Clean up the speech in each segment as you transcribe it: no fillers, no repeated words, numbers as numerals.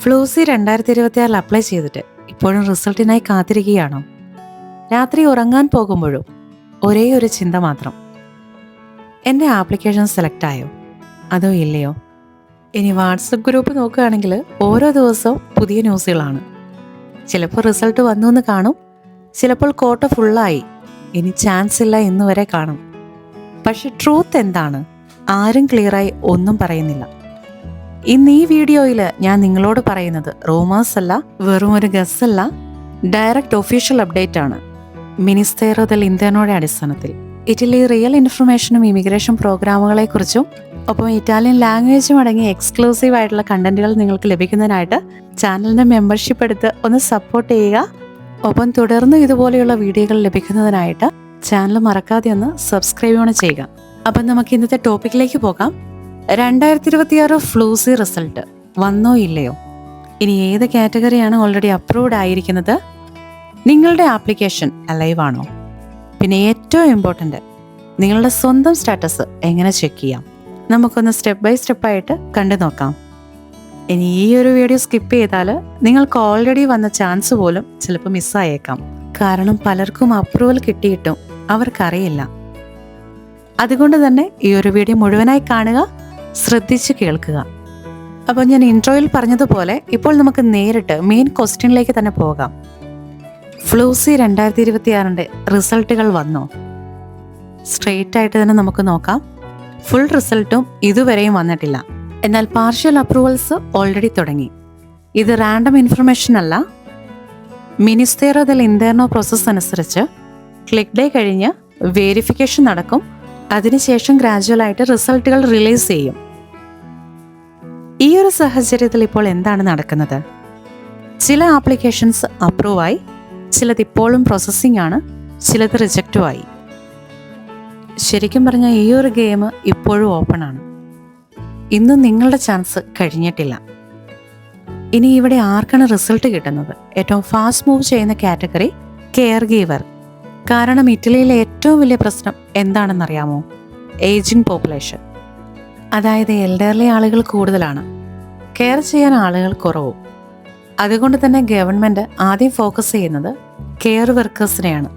ഫ്ലൂസി 2026 apply ചെയ്തിട്ട് ഇപ്പോഴും റിസൾട്ടിനായി കാത്തിരിക്കുകയാണോ? രാത്രി ഉറങ്ങാൻ പോകുമ്പോഴും ഒരേ ഒരു ചിന്ത മാത്രം, എൻ്റെ ആപ്ലിക്കേഷൻ സെലക്ട് ആയോ അതോ ഇല്ലയോ? ഇനി വാട്സപ്പ് ഗ്രൂപ്പ് നോക്കുകയാണെങ്കിൽ ഓരോ ദിവസവും പുതിയ ന്യൂസുകളാണ്. ചിലപ്പോൾ റിസൾട്ട് വന്നു എന്ന് കാണും, ചിലപ്പോൾ കോട്ട ഫുള്ളായി, ഇനി ചാൻസ് ഇല്ല എന്ന് വരെ കാണും. പക്ഷെ ട്രൂത്ത് എന്താണ്? ആരും ക്ലിയറായി ഒന്നും പറയുന്നില്ല. ഇന്ന് ഈ വീഡിയോയിൽ ഞാൻ നിങ്ങളോട് പറയുന്നത് റൂമേഴ്സ് അല്ല, വെറും ഒരു ഗസ് അല്ല, ഡയറക്റ്റ് ഒഫീഷ്യൽ അപ്ഡേറ്റ് ആണ്. മിനിസ്റ്റേറോ ദെൽ ഇന്റർനോയുടെ അടിസ്ഥാനത്തിൽ ഇറ്റലി റിയൽ ഇൻഫർമേഷനും ഇമിഗ്രേഷൻ പ്രോഗ്രാമുകളെക്കുറിച്ചും ഒപ്പം ഇറ്റാലിയൻ ലാംഗ്വേജും അടങ്ങിയ എക്സ്ക്ലൂസീവ് ആയിട്ടുള്ള കണ്ടന്റുകൾ നിങ്ങൾക്ക് ലഭിക്കുന്നതിനായിട്ട് ചാനലിന്റെ മെമ്പർഷിപ്പ് എടുത്ത് ഒന്ന് സപ്പോർട്ട് ചെയ്യുക. ഒപ്പം തുടർന്ന് ഇതുപോലെയുള്ള വീഡിയോകൾ ലഭിക്കുന്നതിനായിട്ട് ചാനൽ മറക്കാതെ ഒന്ന് സബ്സ്ക്രൈബ് ചെയ്യുക. അപ്പം നമുക്ക് ഇന്നത്തെ ടോപ്പിക്കിലേക്ക് പോകാം. 2026 ഫ്ലൂസി റിസൾട്ട് വന്നോ ഇല്ലയോ? ഇനി ഏത് കാറ്റഗറിയാണ് ഓൾറെഡി അപ്രൂവ്ഡ് ആയിരിക്കുന്നത്? നിങ്ങളുടെ ആപ്ലിക്കേഷൻ അലൈവ് ആണോ? പിന്നെ ഏറ്റവും ഇമ്പോർട്ടൻ്റ്, നിങ്ങളുടെ സ്വന്തം സ്റ്റാറ്റസ് എങ്ങനെ ചെക്ക് ചെയ്യാം? നമുക്കൊന്ന് സ്റ്റെപ്പ് ബൈ സ്റ്റെപ്പായിട്ട് കണ്ടു നോക്കാം. ഇനി ഈ ഒരു വീഡിയോ സ്കിപ്പ് ചെയ്താൽ നിങ്ങൾക്ക് ഓൾറെഡി വന്ന ചാൻസ് പോലും ചിലപ്പോൾ മിസ്സായേക്കാം. കാരണം പലർക്കും അപ്രൂവൽ കിട്ടിയിട്ടും അവർക്കറിയില്ല. അതുകൊണ്ട് തന്നെ ഈ ഒരു വീഡിയോ മുഴുവനായി കാണുക, ശ്രദ്ധിച്ച് കേൾക്കുക. അപ്പോൾ ഞാൻ ഇൻട്രോയിൽ പറഞ്ഞതുപോലെ ഇപ്പോൾ നമുക്ക് നേരിട്ട് മെയിൻ ക്വസ്റ്റ്യനിലേക്ക് തന്നെ പോകാം. ഫ്ലൂസി 2026 റിസൾട്ടുകൾ വന്നോ? സ്ട്രെയിറ്റ് ആയിട്ട് തന്നെ നമുക്ക് നോക്കാം. ഫുൾ റിസൾട്ടും ഇതുവരെയും വന്നിട്ടില്ല. എന്നാൽ പാർഷ്യൽ അപ്രൂവൽസ് ഓൾറെഡി തുടങ്ങി. ഇത് റാൻഡം ഇൻഫർമേഷൻ അല്ല. മിനിസ്റ്റേറോ ദെൽ ഇന്റർനോ പ്രോസസ് അനുസരിച്ച് ക്ലിക്ക് ഡേ കഴിഞ്ഞ് വേരിഫിക്കേഷൻ നടക്കും. അതിനുശേഷം ഗ്രാജുവലായിട്ട് റിസൾട്ടുകൾ റിലീസ് ചെയ്യും. ഈ ഒരു സാഹചര്യത്തിൽ ഇപ്പോൾ എന്താണ് നടക്കുന്നത്? ചില ആപ്ലിക്കേഷൻസ് അപ്രൂവായി, ചിലത് ഇപ്പോഴും പ്രോസസ്സിംഗ് ആണ്, ചിലത് റിജക്റ്റും ആയി. ശരിക്കും പറഞ്ഞാൽ ഈ ഒരു ഗെയിം ഇപ്പോഴും ഓപ്പൺ ആണ്. ഇന്നും നിങ്ങളുടെ ചാൻസ് കഴിഞ്ഞിട്ടില്ല. ഇനി ഇവിടെ ആർക്കാണ് റിസൾട്ട് കിട്ടുന്നത്? ഏറ്റവും ഫാസ്റ്റ് മൂവ് ചെയ്യുന്ന കാറ്റഗറി കെയർ ഗീവർ. കാരണം ഇറ്റലിയിലെ ഏറ്റവും വലിയ പ്രശ്നം എന്താണെന്നറിയാമോ? Ageing population. അതായത് എൽഡർലി ആളുകൾ കൂടുതലാണ്, കെയർ ചെയ്യാൻ ആളുകൾ കുറവും. അതുകൊണ്ട് തന്നെ ഗവൺമെൻറ് ആദ്യം ഫോക്കസ് ചെയ്യുന്നത് കെയർ വർക്കേഴ്സിനെയാണ്.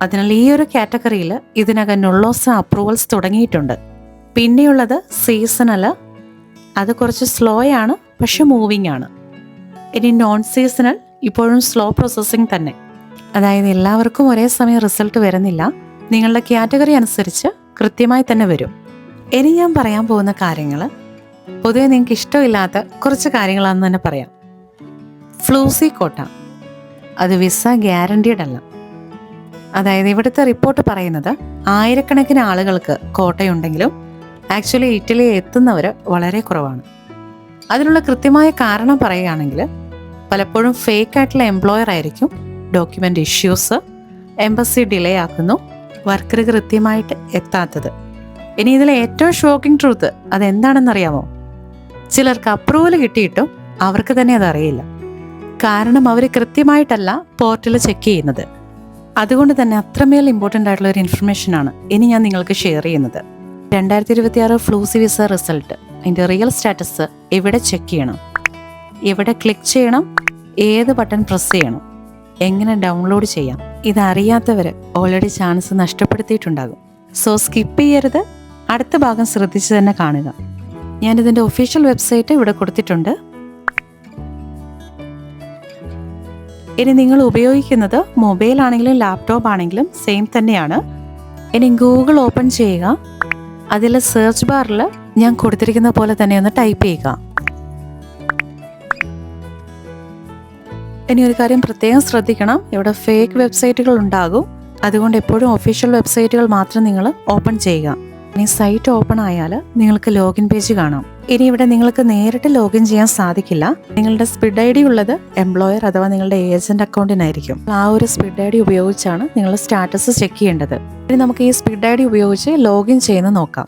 അതിനാൽ ഈ ഒരു കാറ്റഗറിയിൽ ഇതിനകം നുള്ളോസ് അപ്രൂവൽസ് തുടങ്ങിയിട്ടുണ്ട്. പിന്നെയുള്ളത് സീസണൽ. അത് കുറച്ച് സ്ലോ ആണ്, പക്ഷെ മൂവിങ് ആണ്. ഇനി നോൺ സീസണൽ ഇപ്പോഴും സ്ലോ പ്രോസസ്സിംഗ് തന്നെ. അതായത് എല്ലാവർക്കും ഒരേ സമയം റിസൾട്ട് വരുന്നില്ല. നിങ്ങളുടെ കാറ്റഗറി അനുസരിച്ച് കൃത്യമായി തന്നെ വരും. ഇനി ഞാൻ പറയാൻ പോകുന്ന കാര്യങ്ങൾ പൊതുവെ നിങ്ങൾക്ക് ഇഷ്ടമില്ലാത്ത കുറച്ച് കാര്യങ്ങളാണെന്ന് തന്നെ പറയാം. ഫ്ലൂസി കോട്ട, അത് വിസ ഗ്യാരണ്ടീഡ് അല്ല. അതായത് ഇവിടുത്തെ റിപ്പോർട്ട് പറയുന്നത് ആയിരക്കണക്കിന് ആളുകൾക്ക് കോട്ടയുണ്ടെങ്കിലും ആക്ച്വലി ഇറ്റലി എത്തുന്നവർ വളരെ കുറവാണ്. അതിനുള്ള കൃത്യമായ കാരണം പറയുകയാണെങ്കിൽ പലപ്പോഴും ഫേക്ക് ആയിട്ടുള്ള എംപ്ലോയർ ആയിരിക്കും, ഡോക്യുമെൻ്റ് ഇഷ്യൂസ്, എംബസി ഡിലേ ആക്കുന്നു, വർക്കർ കൃത്യമായിട്ട് എത്താത്തത്. ഇനി ഇതിലെ ഏറ്റവും ഷോക്കിംഗ് ട്രൂത്ത് അതെന്താണെന്നറിയാമോ? ചിലർക്ക് അപ്രൂവൽ കിട്ടിയിട്ടും അവർക്ക് തന്നെ അതറിയില്ല. കാരണം അവർ കൃത്യമായിട്ടല്ല പോർട്ടൽ ചെക്ക് ചെയ്യുന്നത്. അതുകൊണ്ട് തന്നെ അത്രമേൽ ഇമ്പോർട്ടൻ്റ് ആയിട്ടുള്ള ഒരു ഇൻഫർമേഷനാണ് ഇനി ഞാൻ നിങ്ങൾക്ക് ഷെയർ ചെയ്യുന്നത്. 2026 ഫ്ലൂസി വിസ റിസൾട്ട്, അതിൻ്റെ റിയൽ സ്റ്റാറ്റസ് എവിടെ ചെക്ക് ചെയ്യണം, എവിടെ ക്ലിക്ക് ചെയ്യണം, ഏത് ബട്ടൺ പ്രസ് ചെയ്യണം, എങ്ങനെ ഡൗൺലോഡ് ചെയ്യാം, ഇതറിയാത്തവർ ഓൾറെഡി ചാൻസ് നഷ്ടപ്പെടുത്തിയിട്ടുണ്ടാകും. സോ സ്കിപ്പ് ചെയ്യരുത്, അടുത്ത ഭാഗം ശ്രദ്ധിച്ച് തന്നെ കാണുക. ഞാനിതിൻ്റെ ഒഫീഷ്യൽ വെബ്സൈറ്റ് ഇവിടെ കൊടുത്തിട്ടുണ്ട്. ഇനി നിങ്ങൾ ഉപയോഗിക്കുന്നത് മൊബൈൽ ആണെങ്കിലും ലാപ്ടോപ്പ് ആണെങ്കിലും സെയിം തന്നെയാണ്. ഇനി ഗൂഗിൾ ഓപ്പൺ ചെയ്യുക. അതിൽ സെർച്ച് ബാറിൽ ഞാൻ കൊടുത്തിരിക്കുന്ന പോലെ തന്നെ ഒന്ന് ടൈപ്പ് ചെയ്യുക. ഇനി ഒരു കാര്യം പ്രത്യേകം ശ്രദ്ധിക്കണം, ഇവിടെ ഫേക്ക് വെബ്സൈറ്റുകൾ ഉണ്ടാകും. അതുകൊണ്ട് എപ്പോഴും ഒഫീഷ്യൽ വെബ്സൈറ്റുകൾ മാത്രം നിങ്ങൾ ഓപ്പൺ ചെയ്യുക. ഇനി സൈറ്റ് ഓപ്പൺ ആയാൽ നിങ്ങൾക്ക് ലോഗിൻ പേജ് കാണാം. ഇനി ഇവിടെ നിങ്ങൾക്ക് നേരിട്ട് ലോഗിൻ ചെയ്യാൻ സാധിക്കില്ല. നിങ്ങളുടെ സ്പിഡ് ഐ ഡി ഉള്ളത് എംപ്ലോയർ അഥവാ നിങ്ങളുടെ ഏജന്റ് അക്കൗണ്ടിനായിരിക്കും. ആ ഒരു സ്പിഡ് ഐ ഡി ഉപയോഗിച്ചാണ് നിങ്ങൾ സ്റ്റാറ്റസ് ചെക്ക് ചെയ്യേണ്ടത്. ഇനി നമുക്ക് ഈ സ്പിഡ് ഐ ഡി ഉപയോഗിച്ച് ലോഗിൻ ചെയ്യുന്നത് നോക്കാം.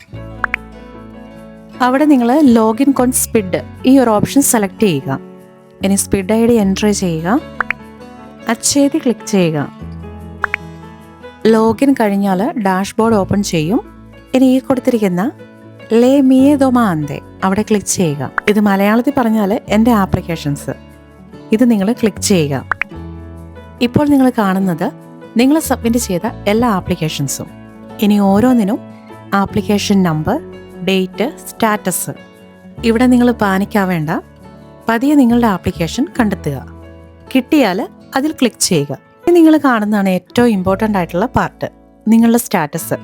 അവിടെ നിങ്ങൾ ലോഗിൻ കോൺ സ്പിഡ് ഈ ഒരു ഓപ്ഷൻ സെലക്ട് ചെയ്യുക. ഇനി സ്പിഡ് ഐ ഡി എൻറ്റർ ചെയ്യുക, അച്ചേതി ക്ലിക്ക് ചെയ്യുക. ലോഗിൻ കഴിഞ്ഞാൽ ഡാഷ്ബോർഡ് ഓപ്പൺ ചെയ്യും. ഇനി ഈ കൊടുത്തിരിക്കുന്ന ലേ മിയെ ദൊമാന്തെ അവിടെ ക്ലിക്ക് ചെയ്യുക. ഇത് മലയാളത്തിൽ പറഞ്ഞാൽ എൻ്റെ ആപ്ലിക്കേഷൻസ്. ഇത് നിങ്ങൾ ക്ലിക്ക് ചെയ്യുക. ഇപ്പോൾ നിങ്ങൾ കാണുന്നത് നിങ്ങൾ സബ്മിറ്റ് ചെയ്ത എല്ലാ ആപ്ലിക്കേഷൻസും. ഇനി ഓരോന്നിനും ആപ്ലിക്കേഷൻ നമ്പർ, ഡേറ്റ്, സ്റ്റാറ്റസ്. ഇവിടെ നിങ്ങൾ പാനിക്കാവേണ്ട. പതിയെ നിങ്ങളുടെ ആപ്ലിക്കേഷൻ കണ്ടെത്തുക. കിട്ടിയാൽ അതിൽ ക്ലിക്ക് ചെയ്യുക. നിങ്ങൾ കാണുന്നതാണ് ഏറ്റവും ഇമ്പോർട്ടൻ്റ് ആയിട്ടുള്ള പാർട്ട്, നിങ്ങളുടെ സ്റ്റാറ്റസ്.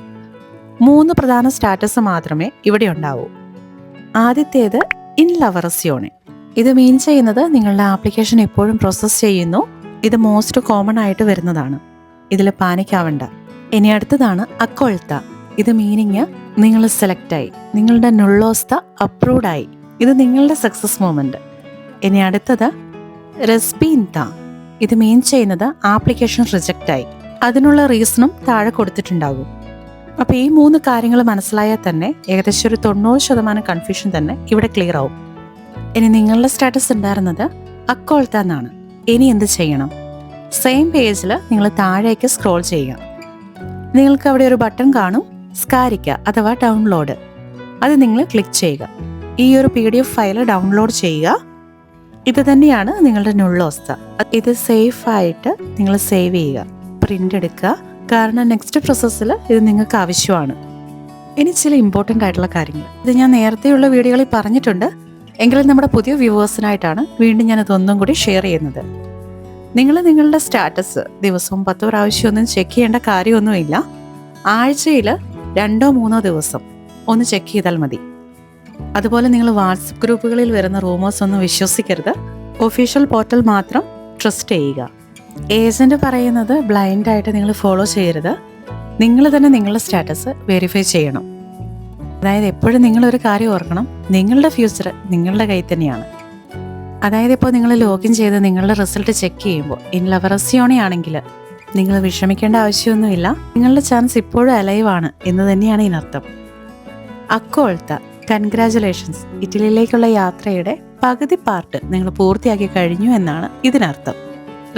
3 പ്രധാന സ്റ്റാറ്റസ് മാത്രമേ ഇവിടെ ഉണ്ടാവൂ. ആദ്യത്തേത് ഇൻ ലവറസ്യോണെ. ഇത് മീൻ ചെയ്യുന്നത് നിങ്ങളുടെ ആപ്ലിക്കേഷൻ എപ്പോഴും പ്രോസസ്സ് ചെയ്യുന്നു. ഇത് മോസ്റ്റ് കോമൺ ആയിട്ട് വരുന്നതാണ്. ഇതിൽ പാനിക്കാവണ്ട. ഇനി അടുത്തതാണ് അക്കോൾത്ത. ഇത് മീനിങ് നിങ്ങൾ സെലക്റ്റായി, നിങ്ങളുടെ നുള്ളോസ്ത അപ്രൂവ്ഡ് ആയി. ഇത് നിങ്ങളുടെ സക്സസ് മൊമെന്റ്. ഇനി അടുത്തത് റെസ്പീൻത. ഇത് മീൻ ചെയ്യുന്നത് ആപ്ലിക്കേഷൻ റിജക്റ്റ് ആയി. അതിനുള്ള റീസണും താഴെ കൊടുത്തിട്ടുണ്ടാകും. അപ്പോൾ ഈ 3 കാര്യങ്ങൾ മനസ്സിലായാൽ തന്നെ ഏകദേശം ഒരു 90% കൺഫ്യൂഷൻ തന്നെ ഇവിടെ ക്ലിയർ ആവും. ഇനി നിങ്ങളുടെ സ്റ്റാറ്റസ് ഉണ്ടായിരുന്നത് അക്കോൾത്ത എന്നാണ്. ഇനി എന്ത് ചെയ്യണം? സെയിം പേജിൽ നിങ്ങൾ താഴേക്ക് സ്ക്രോൾ ചെയ്യുക. നിങ്ങൾക്ക് അവിടെ ഒരു ബട്ടൺ കാണും, സ്കാരിക്ക അഥവാ ഡൗൺലോഡ്. അത് നിങ്ങൾ ക്ലിക്ക് ചെയ്യുക. ഈ ഒരു PDF ഫയൽ ഡൗൺലോഡ് ചെയ്യുക. ഇത് തന്നെയാണ് നിങ്ങളുടെ നുള്ളോസ്ത. ഇത് സേഫ് ആയിട്ട് നിങ്ങൾ സേവ് ചെയ്യുക, പ്രിന്റ് എടുക്കുക. കാരണം നെക്സ്റ്റ് പ്രോസസ്സിൽ ഇത് നിങ്ങൾക്ക് ആവശ്യമാണ്. ഇനി ചില ഇമ്പോർട്ടൻ്റ് ആയിട്ടുള്ള കാര്യങ്ങൾ. ഇത് ഞാൻ നേരത്തെയുള്ള വീഡിയോകളിൽ പറഞ്ഞിട്ടുണ്ട്, എങ്കിലും നമ്മുടെ പുതിയ വ്യൂവേഴ്സിനായിട്ടാണ് വീണ്ടും ഞാൻ ഇതൊന്നും കൂടി ഷെയർ ചെയ്യുന്നത്. നിങ്ങൾ നിങ്ങളുടെ സ്റ്റാറ്റസ് ദിവസവും 10 പ്രാവശ്യമൊന്നും ചെക്ക് ചെയ്യേണ്ട കാര്യമൊന്നുമില്ല. ആഴ്ചയിൽ 2-3 ദിവസം ഒന്ന് ചെക്ക് ചെയ്താൽ മതി. അതുപോലെ നിങ്ങൾ വാട്സപ്പ് ഗ്രൂപ്പുകളിൽ വരുന്ന റൂമേഴ്സ് ഒന്നും വിശ്വസിക്കരുത്. ഒഫീഷ്യൽ പോർട്ടൽ മാത്രം ട്രസ്റ്റ് ചെയ്യുക. ഏജന്റ് പറയുന്നത് ബ്ലൈൻഡായിട്ട് നിങ്ങൾ ഫോളോ ചെയ്യരുത്. നിങ്ങൾ തന്നെ നിങ്ങളുടെ സ്റ്റാറ്റസ് വെരിഫൈ ചെയ്യണം. അതായത് എപ്പോഴും നിങ്ങളൊരു കാര്യം ഓർക്കണം, നിങ്ങളുടെ ഫ്യൂച്ചർ നിങ്ങളുടെ കയ്യിൽ തന്നെയാണ്. അതായത് ഇപ്പോൾ നിങ്ങൾ ലോഗിൻ ചെയ്ത് നിങ്ങളുടെ റിസൾട്ട് ചെക്ക് ചെയ്യുമ്പോൾ ഇൻ ലവറസ്യോണെ ആണെങ്കിൽ നിങ്ങൾ വിഷമിക്കേണ്ട ആവശ്യമൊന്നുമില്ല. നിങ്ങളുടെ ചാൻസ് ഇപ്പോഴും അലൈവ് ആണ് എന്ന് തന്നെയാണ് ഇതിനർത്ഥം. അക്കോൾത്ത, കൺഗ്രാജുലേഷൻസ്. ഇറ്റലിയിലേക്കുള്ള യാത്രയുടെ പകുതി പാർട്ട് നിങ്ങൾ പൂർത്തിയാക്കി കഴിഞ്ഞു എന്നാണ് ഇതിനർത്ഥം.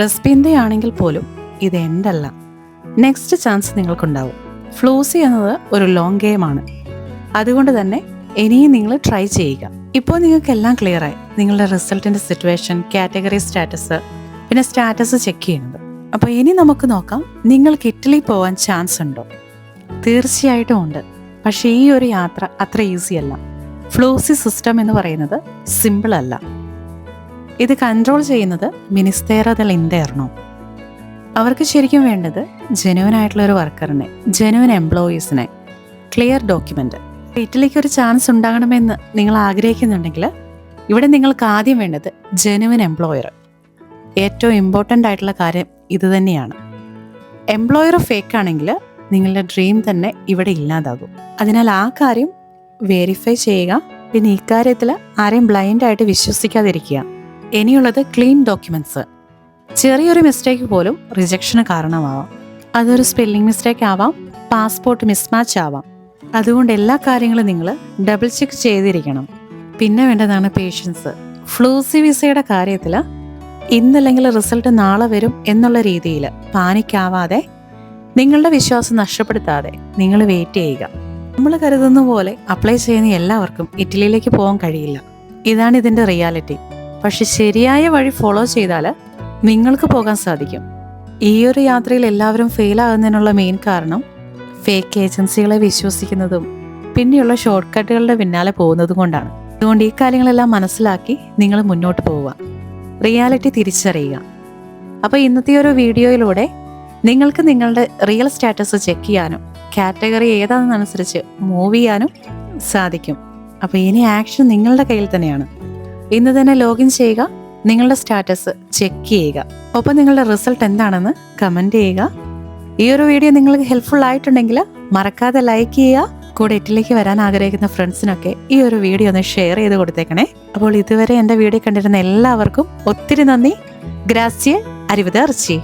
റെസ്പിന്തയാണെങ്കിൽ പോലും ഇത് എൻഡല്ല, നെക്സ്റ്റ് ചാൻസ് നിങ്ങൾക്കുണ്ടാവും. ഫ്ലൂസി എന്നത് ഒരു ലോങ് ഗെയിമാണ്. അതുകൊണ്ട് തന്നെ ഇനിയും നിങ്ങൾ ട്രൈ ചെയ്യുക. ഇപ്പോൾ നിങ്ങൾക്ക് എല്ലാം ക്ലിയറായി. നിങ്ങളുടെ റിസൾട്ടിൻ്റെ സിറ്റുവേഷൻ, കാറ്റഗറി സ്റ്റാറ്റസ്, പിന്നെ സ്റ്റാറ്റസ് ചെക്ക് ചെയ്യുന്നത്. അപ്പോൾ ഇനി നമുക്ക് നോക്കാം, നിങ്ങൾക്ക് ഇറ്റലി പോകാൻ ചാൻസ് ഉണ്ടോ? തീർച്ചയായിട്ടും ഉണ്ട്. പക്ഷേ ഈ ഒരു യാത്ര അത്ര ഈസി അല്ല. ഫ്ലൂസി സിസ്റ്റം എന്ന് പറയുന്നത് സിമ്പിൾ അല്ല. ഇത് കൺട്രോൾ ചെയ്യുന്നത് മിനിസ്തേറ ദെൽ ഇന്റർനോ. അവർക്ക് ശരിക്കും വേണ്ടത് ജെനുവൻ ആയിട്ടുള്ള ഒരു വർക്കറിനെ, ജെനുവൻ എംപ്ലോയീസിനെ, ക്ലിയർ ഡോക്യുമെന്റ്. ഇറ്റലിക്ക് ഒരു ചാൻസ് ഉണ്ടാകണമെന്ന് നിങ്ങൾ ആഗ്രഹിക്കുന്നുണ്ടെങ്കിൽ ഇവിടെ നിങ്ങൾക്ക് ആദ്യം വേണ്ടത് ജെനുവൻ എംപ്ലോയർ. ഏറ്റവും ഇമ്പോർട്ടൻ്റ് ആയിട്ടുള്ള കാര്യം ഇത് തന്നെയാണ്. എംപ്ലോയർ ഫേക്ക് ആണെങ്കിൽ നിങ്ങളുടെ ഡ്രീം തന്നെ ഇവിടെ ഇല്ലാതാകും. അതിനാൽ ആ കാര്യം വെരിഫൈ ചെയ്യുക. പിന്നെ ഇക്കാര്യത്തിൽ ആരെയും ബ്ലൈൻഡായിട്ട് വിശ്വസിക്കാതിരിക്കുക. ഇനിയുള്ളത് ക്ലീൻ ഡോക്യുമെന്റ്സ്. ചെറിയൊരു മിസ്റ്റേക്ക് പോലും റിജക്ഷന് കാരണമാവാം. അതൊരു സ്പെല്ലിംഗ് മിസ്റ്റേക്ക് ആവാം, പാസ്പോർട്ട് മിസ്മാച്ച് ആവാം. അതുകൊണ്ട് എല്ലാ കാര്യങ്ങളും നിങ്ങൾ ഡബിൾ ചെക്ക് ചെയ്തിരിക്കണം. പിന്നെ വേണ്ടതാണ് പേഷ്യൻസ്. ഫ്ലൂസി വിസയുടെ കാര്യത്തിൽ ഇന്നല്ലെങ്കിൽ റിസൾട്ട് നാളെ വരും എന്നുള്ള രീതിയിൽ പാനിക്കാവാതെ, നിങ്ങളുടെ വിശ്വാസം നഷ്ടപ്പെടുത്താതെ നിങ്ങൾ വെയിറ്റ് ചെയ്യുക. നമ്മൾ കരുതുന്ന പോലെ അപ്ലൈ ചെയ്യുന്ന എല്ലാവർക്കും ഇറ്റലിയിലേക്ക് പോകാൻ കഴിയില്ല. ഇതാണ് ഇതിൻ്റെ റിയാലിറ്റി. പക്ഷെ ശരിയായ വഴി ഫോളോ ചെയ്താൽ നിങ്ങൾക്ക് പോകാൻ സാധിക്കും. ഈ ഒരു യാത്രയിൽ എല്ലാവരും ഫെയിലാകുന്നതിനുള്ള മെയിൻ കാരണം ഫേക്ക് ഏജൻസികളെ വിശ്വസിക്കുന്നതും പിന്നെയുള്ള ഷോർട്ട് കട്ടുകളുടെ പിന്നാലെ പോകുന്നതും കൊണ്ടാണ്. അതുകൊണ്ട് ഈ കാര്യങ്ങളെല്ലാം മനസ്സിലാക്കി നിങ്ങൾ മുന്നോട്ട് പോവുക, റിയാലിറ്റി തിരിച്ചറിയുക. അപ്പോൾ ഇന്നത്തെ ഒരു വീഡിയോയിലൂടെ നിങ്ങൾക്ക് നിങ്ങളുടെ റിയൽ സ്റ്റാറ്റസ് ചെക്ക് ചെയ്യാനും കാറ്റഗറി ഏതാണെന്നനുസരിച്ച് മൂവ് ചെയ്യാനും സാധിക്കും. അപ്പോൾ ഇനി ആക്ഷൻ നിങ്ങളുടെ കയ്യിൽ തന്നെയാണ്. ഇന്ന് തന്നെ ലോഗിൻ ചെയ്യുക, നിങ്ങളുടെ സ്റ്റാറ്റസ് ചെക്ക് ചെയ്യുക. ഒപ്പം നിങ്ങളുടെ റിസൾട്ട് എന്താണെന്ന് കമൻറ്റ് ചെയ്യുക. ഈ ഒരു വീഡിയോ നിങ്ങൾക്ക് ഹെൽപ്ഫുൾ ആയിട്ടുണ്ടെങ്കിൽ മറക്കാതെ ലൈക്ക് ചെയ്യുക. കൂടെ ഇറ്റലിക്ക് വരാൻ ആഗ്രഹിക്കുന്ന ഫ്രണ്ട്സിനൊക്കെ ഈ ഒരു വീഡിയോ ഒന്ന് ഷെയർ ചെയ്ത് കൊടുത്തേക്കണേ. അപ്പോൾ ഇതുവരെ എൻ്റെ വീഡിയോ കണ്ടിരുന്ന എല്ലാവർക്കും ഒത്തിരി നന്ദി. ഗ്രാസിയെ, അരിവതർച്ചി.